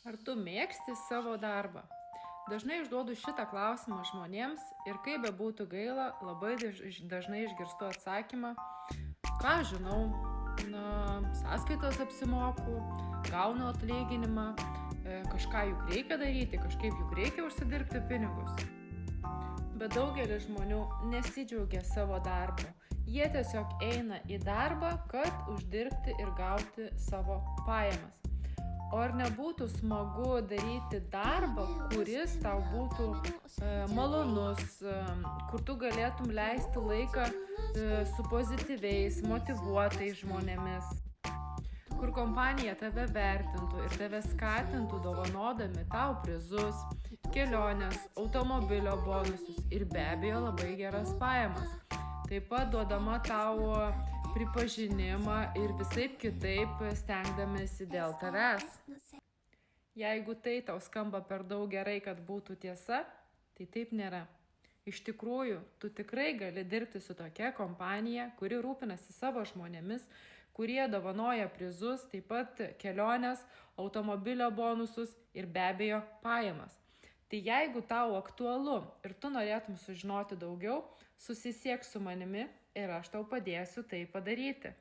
Ar tu mėgsti savo darbą? Dažnai užduodu šitą klausimą žmonėms ir kaip bebūtų gaila, labai dažnai išgirstu atsakymą, ką žinau, sąskaitos apsimoku, gaunu atlyginimą, kažką juk reikia daryti, kažkaip juk reikia užsidirbti pinigus. Bet daugelis žmonių nesidžiaugia savo darbu. Jie tiesiog eina į darbą, kad uždirbti ir gauti savo pajamas. O ar nebūtų smagu daryti darbą, kuris tau būtų malonus, kur tu galėtum leisti laiką su pozityviais, motyvuotais žmonėmis, kur kompanija tave vertintų ir tave skatintų dovanodami tau prizus, keliones, automobilio bonusus ir be abejo labai geras pajamas. Taip pat duodama tau pripažinimą ir visaip kitaip stengdamėsi dėl tavęs. Jeigu tai tau skamba per daug gerai, kad būtų tiesa, tai taip nėra. Iš tikrųjų, tu tikrai gali dirbti su tokia kompanija, kuri rūpinasi savo žmonėmis, kurie dovanoja prizus, taip pat keliones, automobilio bonusus ir be abejo pajamas. Tai jeigu tau aktualu ir tu norėtum sužinoti daugiau, susisiek su manimi ir aš tau padėsiu tai padaryti.